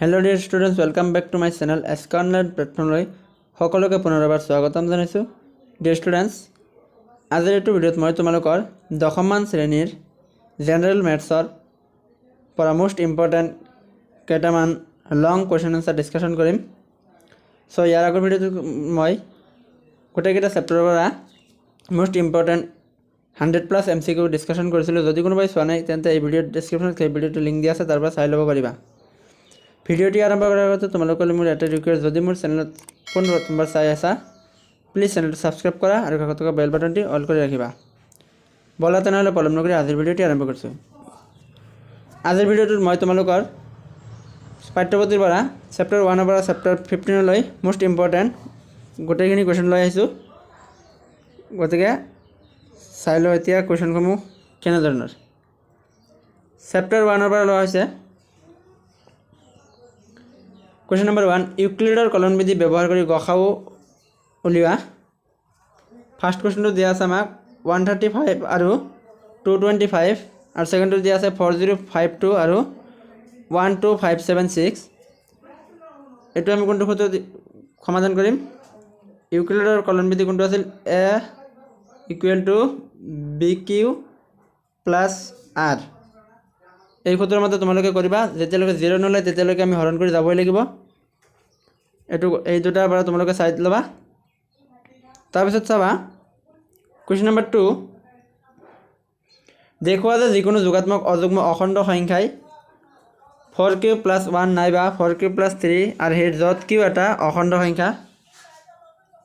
Hello dear students, welcome back to my channel SK online प्लेटफर्मলৈ সকলোকে পুনৰবাৰ স্বাগতম জনাইছোঁ। ডিयर স্টুডেন্টস, আজিৰ এইটো ভিডিঅ'ত মই তোমালোকৰ 10মান শ্ৰেণীৰ জেনাৰেল মেথছৰ পৰা মোষ্ট ইম্পৰ্টেণ্ট কেইটামান লং কুৱেশ্যন আনসাৰ ডিছকাশ্যন কৰিম। সো ইয়াৰ আগৰ ভিডিঅ'ত মই গোটেইকেইটা চেপ্টাৰৰ পৰা মোষ্ট ইম্পৰ্টেণ্ট 100+ MCQ ডিছকাশ্যন কৰিছিলোঁ। যদি কোনোবাই চোৱা নাই তেন্তে এই ভিডিঅ'ৰ ডেছক্ৰিপশ্যনত সেই ভিডিঅ'টো লিংক দিয়া আছে, তাৰ পৰা চাই ল'ব পাৰিবা। ভিডিঅ'টি আৰম্ভ কৰাৰ আগতে তোমালোকলৈ মোৰ এটা ৰিকুৱেষ্ট, যদি মোৰ চেনেলত প্ৰথমবাৰ চাই আছা প্লিজ চেনেলটো ছাবস্ক্ৰাইব কৰা আৰু কাষত থকা বেল বাটনটি অল কৰি ৰাখিবা। বলা তেনেহ'লে পলম নকৰি আজিৰ ভিডিঅ'টি আৰম্ভ কৰিছোঁ। আজিৰ ভিডিঅ'টোত মই তোমালোকৰ পাঠ্যপুথিৰ পৰা চেপ্টাৰ 1ৰ পৰা চেপ্টাৰ 15লৈ মোষ্ট ইম্পৰ্টেণ্ট গোটেইখিনি কুৱেশ্যন লৈ আহিছোঁ। গতিকে চাই লওঁ এতিয়া কুৱেশ্যনসমূহ কেনেধৰণৰ। চেপ্টাৰ 1ৰ পৰা লোৱা হৈছে কুৱেশ্যন নম্বৰ 1, ইউক্লিডৰ কলনবিধি ব্যৱহাৰ কৰি গসাউ উলিওৱা। ফাৰ্ষ্ট কুৱেশ্যনটো দিয়া আছে আমাক 135 আৰু 225 আৰু ছেকেণ্ডটো দিয়া আছে 4052 আৰু 12576। এইটো আমি কোনটো সূত্ৰত সমাধান কৰিম? ইউক্লিডৰ কলনবিধি কোনটো আছিল? A = BQ + R। এই সূত্ৰৰ মতে তোমালোকে কৰিবা। যেতিয়ালৈকে 0 নলয় তেতিয়ালৈকে আমি হৰণ কৰি যাবই লাগিব। এই দুটাৰ পৰা তোমালোকে চাই ল'বা। তাৰপিছত চাবা কুৱেশ্যন নম্বৰ 2, দেখুওৱা যে যিকোনো যোগাত্মক অযুগ্ম অখণ্ড সংখ্যাই 4Q + 1 নাইবা 4Q + 3 আৰু সেই য'ত Q এটা অখণ্ড সংখ্যা।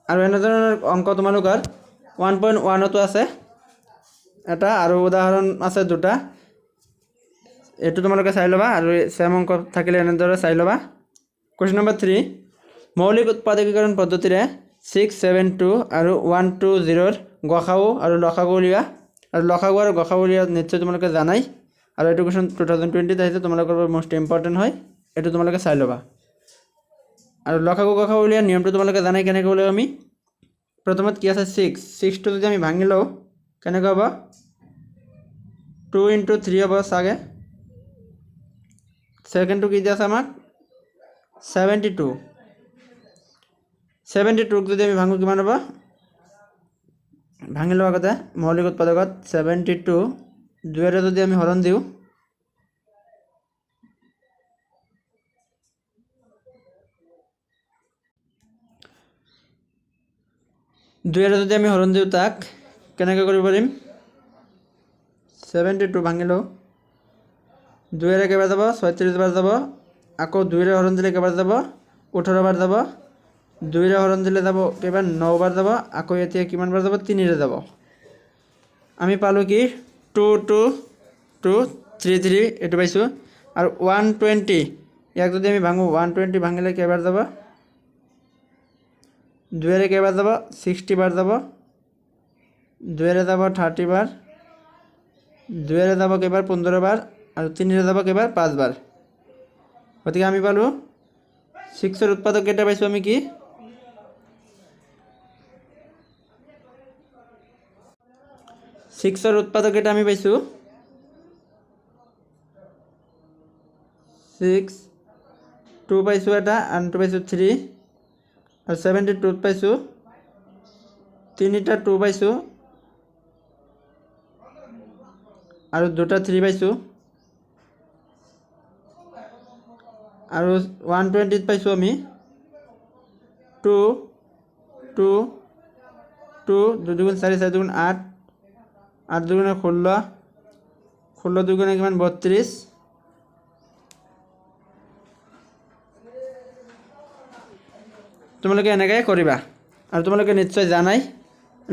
আৰু এনেধৰণৰ অংক তোমালোকৰ 1.1তো আছে এটা আৰু উদাহৰণ আছে দুটা। এইটো তোমালোকে চাই ল'বা আৰু চেম অংক থাকিলে এনেদৰে চাই ল'বা। কুৱেশ্যন নম্বৰ 3, মৌলিক উৎপাদকীকৰণ পদ্ধতিৰে 672 আৰু 120ৰ গসাউ আৰু লসাগু উলিওৱা। আৰু লসাগু আৰু গসাউ উলিওৱা নিশ্চয় তোমালোকে জানাই, আৰু এইটো কুৱেশ্যন 2020ত আহিছে, তোমালোকৰ মোষ্ট ইম্পৰ্টেণ্ট হয়। এইটো তোমালোকে চাই ল'বা। আৰু লসাগু গসাউ উলিওৱা নিয়মটো তোমালোকে জানাই। কেনেকৈ উলিয়াও আমি? প্ৰথমত কি আছে? 6টো যদি আমি ভাঙি লওঁ কেনেকৈ হ'ব? 2 × 3 হ'ব চাগে। ছেকেণ্ডটো কি দিয়া আছে আমাক? 72ক যদি আমি ভাঙো কিমান হ'ব? ভাঙি লওঁ আগতে মৌলিক উৎপাদকত 72 2ৰে যদি আমি হৰণ দিওঁ তাক কেনেকৈ কৰিব পাৰিম? 72 ভাঙি লওঁ, 2ৰে কেইবাৰ যাব? 36 বাৰ যাব। আকৌ 2ৰে হৰণ দিলে কেইবাৰ যাব? 18 বাৰ যাব। 2ৰে হৰণ দিলে যাব কেইবাৰ? 9 বাৰ যাব। আকৌ এতিয়া কিমান বাৰ যাব? 3ৰে যাব। আমি পালোঁ কি? 2 2 2 3 3 এইটো পাইছোঁ। আৰু 120 ইয়াক যদি আমি ভাঙোঁ 120 ভাঙিলে কেইবাৰ যাব? 2ৰে কেইবাৰ যাব? 60 বাৰ যাব। 2ৰে যাব 30 বাৰ। 2ৰে যাব কেইবাৰ? 15 বাৰ। আৰু 3ৰে যাব কেইবাৰ? 5 বাৰ। গতিকে আমি পালোঁ 6ৰ উৎপাদক কেইটা পাইছোঁ আমি কি? 6ৰ উৎপাদক কেইটা আমি পাইছোঁ 6, 2 পাইছোঁ এটা, আনটো পাইছোঁ 3, আৰু 72 পাইছোঁ 3টা 2 পাইছোঁ আৰু 2টা 3 পাইছোঁ, আৰু 120 পাইছোঁ আমি 2 2 2 2 2 4 4 2 8 8 2 16 16 2 কিমান? 32। তোমালোকে এনেকৈ কৰিবা। আৰু তোমালোকে নিশ্চয় জানাই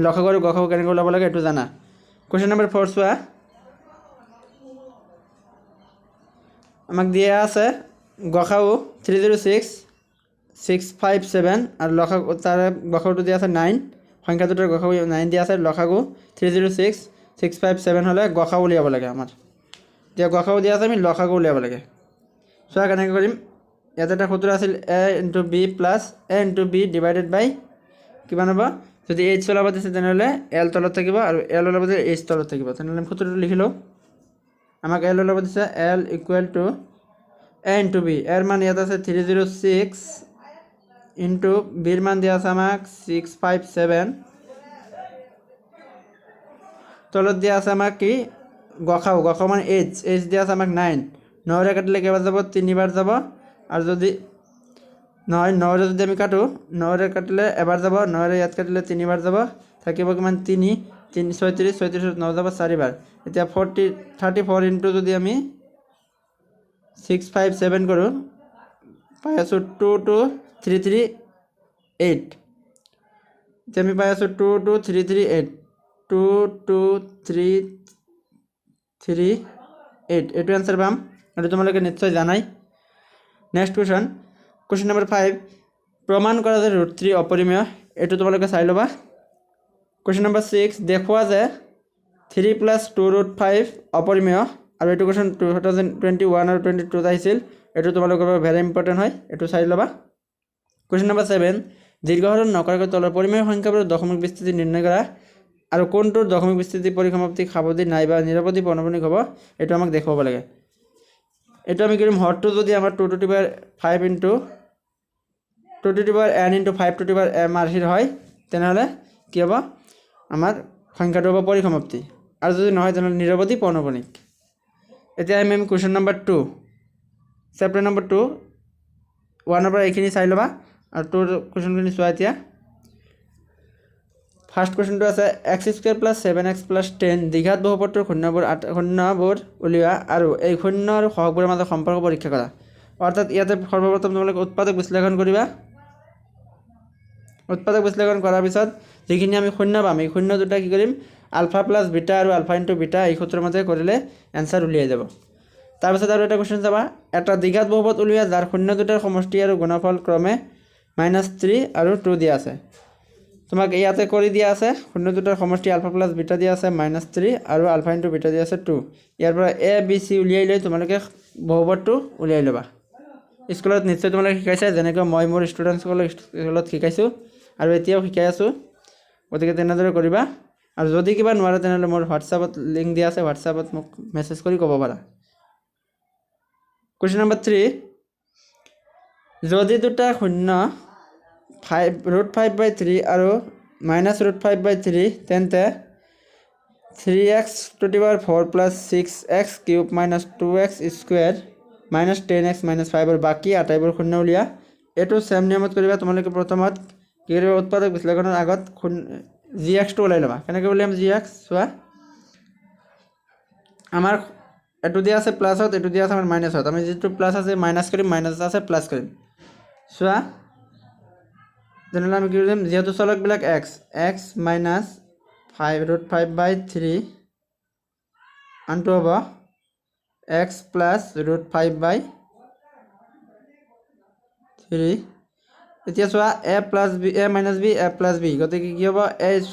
লসাগু আৰু গসাগু কেনেকৈ ওলাব লাগে, এইটো জানা। কুৱেশ্যন নম্বৰ 4 চোৱা। আমাক দিয়া আছে গসাউ 306 657 আৰু লসাগু তাৰে গসাগুটো দিয়া আছে 9। সংখ্যা দুটাৰ গসাগু 9 দিয়া আছে। লসাগু 306 657 হ'লে গসাউ উলিয়াব লাগে আমাৰ। এতিয়া গসাগু দিয়া আছে, আমি লসাগু উলিয়াব লাগে। চোৱা কেনেকৈ কৰিম। ইয়াত এটা সূত্ৰ আছিল A × B + A × B / কিমান হ'ব? যদি H ওলাব দিছে তেনেহ'লে L তলত থাকিব, আৰু L ওলাব দিছে H তলত থাকিব। তেনেহ'লে আমি সূত্ৰটো লিখি লওঁ। আমাক L ওলাব দিছে L = এ ইন্টু বি, এর মান ইয়াত আছে 306 ইন্টু বির মান দেওয়া আছে আমাক 657, তলত দিয়া আছে আমাক কি গখাও মানে এইচ দিয়া আছে আমাক 9, 9 কাটিলে কেইবাৰ যাব 3বাৰ যাব, আৰ যদি 9 যদি আমি কাটো 9 কাটিলে এবাৰ যাব, 9 ইয়াত কাটিলে 3বাৰ যাব, থাকিব কিমান 3 3 36 36 9 যাব 4বাৰ। এতিয়া 34 ইন্টু যদি আমি 657 কৰোঁ পাই আছোঁ 22338, এতিয়া আমি পাই আছোঁ 22338, 22338, এইটো এনসার পাম। এইটো তোমালোকে নিশ্চয় জানাই। নেক্সট কুৱেশ্যন নম্বৰ 5, প্ৰমাণ কৰা যে √3 অপৰিমেয়, এইটো তোমালোকে চাই ল'বা। কুৱেশ্যন নম্বৰ 6, দেখুওৱা যে 3 + 2√5 অপৰিমেয়, আৰু এইটো কুৱেশ্যন 2021 আৰু 22 আহিছিল, এইটো তোমালোকৰ বাবে ভেৰি ইম্পৰ্টেণ্ট হয়, এইটো চাই ল'বা। কুৱেশ্যন নম্বৰ 7, দীৰ্ঘহৰণ নকৰাকৈ তলৰ পৰিমেয় সংখ্যাবোৰৰ দশমিক বিস্তৃতি নিৰ্ণয় কৰা, আৰু কোনটোৰ দশমিক বিস্তৃতি পৰিসমাপ্তি সাৱধি নাইবা নিৰৱধি পৌনঃপুনিক হ'ব, এইটো আমাক দেখুৱাব লাগে। এইটো আমি কৰিম হৰটো যদি আমাৰ 2^5 ইন্টু 2^n ইন্টু 5^m আৰ্হিৰ হয়, তেনেহ'লে কি হ'ব আমাৰ সংখ্যাটো হ'ব পৰিসমাপ্তি, আৰু যদি নহয় তেনেহ'লে নিৰৱধি পৌনঃপুনিক। এতিয়া আমি কুৱেশ্যন নম্বৰ 2, চেপ্টাৰ নম্বৰ 2 1ৰ পৰা এইখিনি চাই ল'বা, আৰু 2ৰ কুৱেশ্যনখিনি চোৱা। এতিয়া ফাৰ্ষ্ট কুৱেশ্যনটো আছে x² + 7x + 10 দ্বিঘাত বহুপদটোৰ শূন্যবোৰ উলিওৱা আৰু এই শূন্য আৰু সহগবোৰৰ মাজত সম্পৰ্ক পৰীক্ষা কৰা। অৰ্থাৎ ইয়াতে সৰ্বপ্ৰথম তোমালোকে উৎপাদক বিশ্লেষণ কৰিবা। উৎপাদক বিশ্লেষণ কৰাৰ পিছত যিখিনি আমি শূন্য পাম, এই শূন্য দুটা কি কৰিম আলফা প্লাছ বিটা আৰু আলফা ইন্টু বিটা এই সূত্ৰৰ মতে কৰিলে এনসাৰ উলিয়াই যাব। তাৰপিছত আৰু এটা কুৱেশ্যন চাবা, এটা দ্বিঘাত বহুপদ উলিওৱা যাৰ শূন্য দুটাৰ সমষ্টি আৰু গুণফল ক্ৰমে -3 আৰু 2 দিয়া আছে। তোমাক ইয়াতে কৰি দিয়া আছে শূন্য দুটাৰ সমষ্টি আলফা প্লাছ বিটা দিয়া আছে -3 আৰু আলফা ইন্টু বিটা দিয়া আছে 2। ইয়াৰ পৰা এ বি চি উলিয়াই লৈ তোমালোকে বহুপদটো উলিয়াই ল'বা। স্কুলত নিশ্চয় তোমালোকে শিকাইছে, যেনেকৈ মই মোৰ ষ্টুডেণ্টসকলক স্কুলত শিকাইছোঁ আৰু এতিয়াও শিকাই আছোঁ, গতিকে তেনেদৰে কৰিবা। আৰু যদি কিবা নোৱাৰা তেনেহ'লে মোৰ হোৱাটছআপত লিংক দিয়া আছে, হোৱাটছআপত মোক মেছেজ কৰি ক'ব পাৰা। কুৱেশ্যন নম্বৰ 3, যদি দুটা শূন্য √5/3 আৰু -√5/3 তেন্তে 3x⁴ + 6x³ - 2x² - 10x - 5 আৰু বাকী আটাইবোৰ শূন্য উলিয়া। এইটো চেম নিয়মত কৰিবা। তোমালোকে প্ৰথমত কি কৰিবা, উৎপাদক বিশ্লেষণৰ আগত gx টো ওলাই ল'বা। কেনেকৈ উলিয়াম gx চোৱা, আমাৰ এইটো দিয়া আছে প্লাছত, এইটো দিয়া আছে আমাৰ মাইনাছত, আমি যিটো প্লাছ আছে মাইনাছ কৰিম, মাইনাছ আছে প্লাছ কৰিম। চোৱা তেনেহ'লে আমি কি কৰিম, যিহেতু চলকবিলাক x -5√5/3 আনটো হ'ব x + √5/3। এতিয়া চোৱা a + b a - b a + b, গতিকে কি হ'ব a² -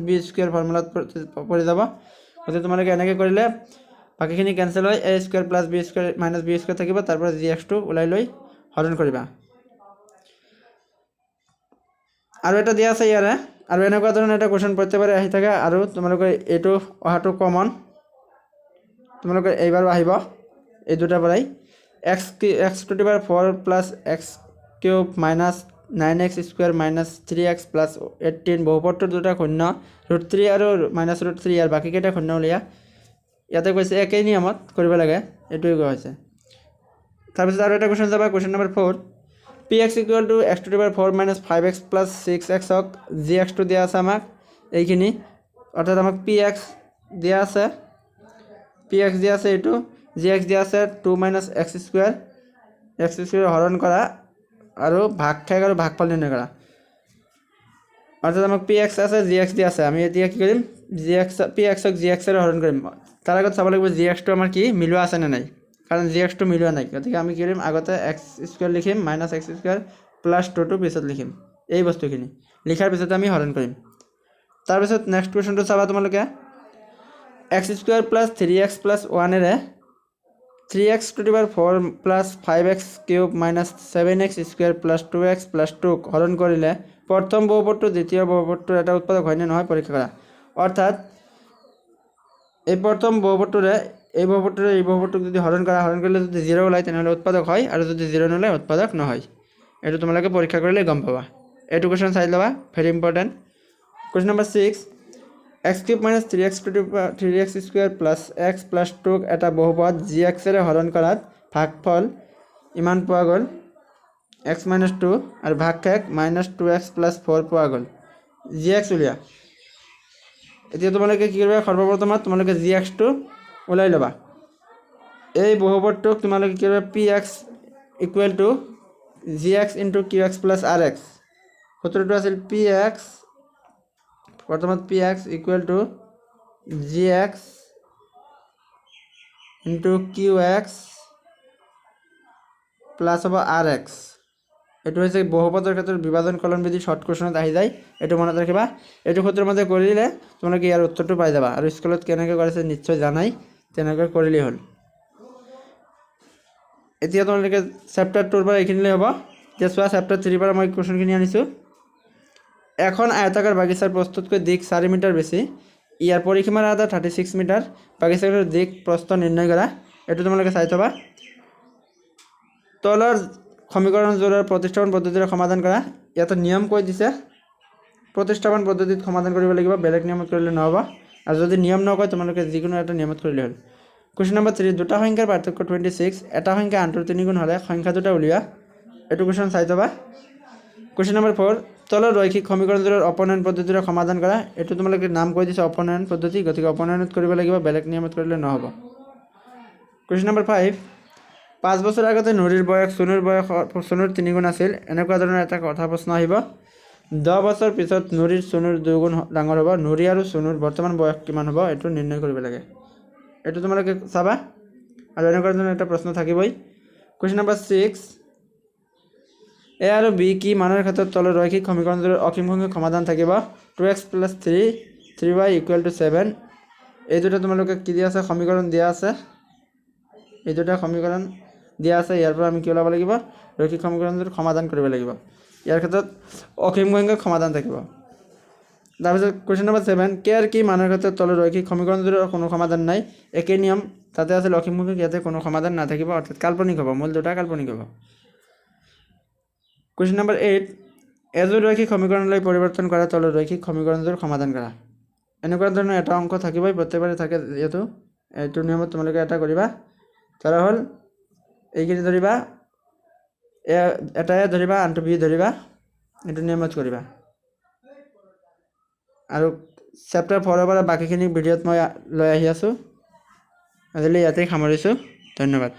b² ফৰ্মুলাত পৰি যাব। গতিকে তোমালোকে এনেকৈ কৰিলে বাকীখিনি কেঞ্চেল হয়, a² + b² - b² থাকিব, তাৰ পৰা gx টো ওলাই লৈ হৰণ কৰিবা। আৰু এটা দিয়া আছে ইয়াৰে, আৰু এনেকুৱা ধৰণৰ এটা কুৱেশ্যন প্ৰত্যেকবাৰে আহি থাকে, আৰু তোমালোকে এইটো অহাটো কমন, তোমালোকে এইবাৰো আহিব এই দুটাৰ পৰাই। x⁴ + x³ - 9x² - 3x + 18 বহুপদটোৰ দুটা শূন্য √3 আৰু -√3 ইয়াৰ বাকীকেইটা শূন্য উলিয়া। ইয়াতে কৈছে একেই নিয়মত কৰিব লাগে, এইটোৱে কোৱা হৈছে। তাৰপিছত আৰু এটা কুৱেশ্যন চাবা, question number 4, px = x⁴ - 5x + 6x হওক, gx টো দিয়া আছে আমাক এইখিনি, অৰ্থাৎ আমাক px দিয়া আছে, এইটো gx দিয়া আছে 2 - x² হৰণ কৰা আৰু ভাগশেষ আৰু ভাগফল নিৰ্ণয় কৰা। অৰ্থাৎ আমাক px আছে, gx দিয়া আছে, আমি এতিয়া কি কৰিম pxক gx ৰে হৰণ কৰিম। তাৰ আগত চাব লাগিব gx টো আমাৰ কি মিলোৱা আছে নে নাই, কাৰণ gx টো মিলোৱা নাই, গতিকে আমি কি কৰিম আগতে x² লিখিম, -x² + 2 টো পিছত লিখিম। এই বস্তুখিনি লিখাৰ পিছত আমি হৰণ কৰিম। তাৰপিছত নেক্সট কুৱেশ্যনটো চাবা তোমালোকে, x² + 3x + 1 এৰে 3x⁴ + 5x³ - 7x² + 2x + 2 হৰণ কৰিলে প্ৰথম বহুপদটো দ্বিতীয় বহুপদটোৰ এটা উৎপাদক হয়নে নহয় পৰীক্ষা কৰা। অৰ্থাৎ এই প্ৰথম বহুপদটোৰে এই বহুপদটোক যদি হৰণ কৰিলে যদি 0 ওলায় তেনেহ'লে উৎপাদক হয় আৰু যদি 0 নোলায় উৎপাদক নহয়। এইটো তোমালোকে পৰীক্ষা কৰিলে গম পাবা। এইটো কুৱেশ্যন চাই ল'বা, very important. Question number 6, x³ - 3x square plus x plus 2ক এটা বহুপদ gxৰে হৰণ কৰাত ভাগফল ইমান পোৱা গ'ল x - 2 আৰু ভাগশেষ -2x + 4 পোৱা গ'ল। gx উলিয়া। এতিয়া তোমালোকে কি কৰিবা, সৰ্বপ্ৰথমত তোমালোকে gxটো ওলাই ল'বা। এই বহুপদটোক তোমালোকে কি কৰিবা, px = gx × qx + rx। সূত্ৰটো আছিল px, প্ৰথমত px = gx × qx প্লাছ হ'ব rx। এইটো হৈছে বহুপদৰ ক্ষেত্ৰত বিভাজন কলন বিধি, শৰ্ট কুৱেশ্যনত আহি যায়, এইটো মনত ৰাখিবা। এইটো সূত্ৰৰ মতে কৰিলে তোমালোকে ইয়াৰ উত্তৰটো পাই যাবা, আৰু স্কুলত কেনেকৈ কৰিছে নিশ্চয় জানাই, তেনেকৈ কৰিলেই হ'ল। এতিয়া তোমালোকে চেপ্টাৰ 2ৰ পৰা এইখিনিলৈ হ'ব। এতিয়া চোৱা, চেপ্টাৰ 3ৰ পৰা মই কুৱেশ্যনখিনি আনিছোঁ। এখন আয়তাকাৰ বাগিচাৰ প্ৰস্তুতকৈ দিক 4 মিটাৰ বেছি, ইয়াৰ পৰিসীমাৰ আধাৰ 36 মিটাৰ, বাগিচাটোৰ দিক প্ৰস্থ নিৰ্ণয় কৰা। এইটো তোমালোকে চাই থ'বা। তলৰ সমীকৰণযোৰৰ প্ৰতিস্থাপন পদ্ধতিৰে সমাধান কৰা। ইয়াতে নিয়ম কৈ দিছে, প্ৰতিস্থাপন পদ্ধতিত সমাধান কৰিব লাগিব, বেলেগ নিয়মত কৰিলে নহ'ব। আৰু যদি নিয়ম নকয় তোমালোকে যিকোনো এটা নিয়মত কৰিলে হ'ল। কুৱেশ্যন নম্বৰ 3, দুটা সংখ্যাৰ পাৰ্থক্য 26, এটা সংখ্যা আনটোৰ 3 গুণ হ'লে সংখ্যা দুটা উলিওৱা। এইটো কুৱেশ্যন চাই থ'বা। কুৱেশ্যন নম্বৰ 4, তলৰ ৰৈখিক সমীকৰণযোৰৰ অপনয়ন পদ্ধতিৰে সমাধান কৰা। এইটো তোমালোকে নাম কৈ দিছে অপনয়ন পদ্ধতি, গতিকে অপনয়নত কৰিব লাগিব, বেলেগ নিয়মত কৰিলে নহ'ব। কুৱেশ্যন নম্বৰ 5, 5 বছৰ আগতে নুৰীৰ বয়স চুনুৰ 3 গুণ আছিল, এনেকুৱা ধৰণৰ এটা কথা প্ৰশ্ন আহিব। 10 বছৰ পিছত নুৰীৰ চুনুৰ 2 গুণ ডাঙৰ হ'ব, নুৰী আৰু চুনুৰ বৰ্তমান বয়স কিমান হ'ব এইটো নিৰ্ণয় কৰিব লাগে। এইটো তোমালোকে চাবা, আৰু এনেকুৱা ধৰণৰ এটা প্ৰশ্ন থাকিবই। কুৱেশ্যন নম্বৰ 6, a আৰু b কি মানৰ ক্ষেত্ৰত তলৰ ৰৈখিক সমীকৰণযোৰৰ অসীম সংখ্যক সমাধান থাকিব। 2x + 3, 3y = 7। এই দুটা তোমালোকে কি দিয়া আছে, সমীকৰণ দিয়া আছে। এই দুটা সমীকৰণ দিয়া আছে, ইয়াৰ পৰা আমি কি ওলাব লাগিব, ৰৈখিক সমীকৰণযোৰ সমাধান কৰিব লাগিব। ইয়াৰ ক্ষেত্ৰত অসীম সংখ্যক সমাধান থাকিব। তাৰপিছত কুৱেশ্যন নম্বৰ 7, k আৰু কি মানৰ ক্ষেত্ৰত তলৰ ৰৈখিক সমীকৰণযোৰৰ কোনো সমাধান নাই। একেই নিয়ম, তাতে আছিল অসীম সংখ্যক, ইয়াতে কোনো সমাধান নাথাকিব, অৰ্থাৎ কাল্পনিক হ'ব, মূল দুটা কাল্পনিক হ'ব। কুৱেশ্যন নম্বৰ 8, এযোৰ ৰৈখিক সমীকৰণলৈ পৰিৱৰ্তন কৰা তলৰ ৰৈখিক সমীকৰণযোৰ সমাধান কৰা। এনেকুৱা ধৰণৰ এটা অংক থাকিবই, প্ৰত্যেকবাৰে থাকে যিহেতু। এইটো নিয়মত তোমালোকে এটা কৰিবা। ধৰা হ'ল এইখিনি ধৰিবা, এটাই ধৰিবা, আনটো বি ধৰিবা, এইটো নিয়মত কৰিবা। আৰু চেপ্টাৰ 4ৰ পৰা বাকীখিনি ভিডিঅ'ত মই লৈ আহি আছোঁ। আজিলৈ ইয়াতেই সামৰিছোঁ, ধন্যবাদ।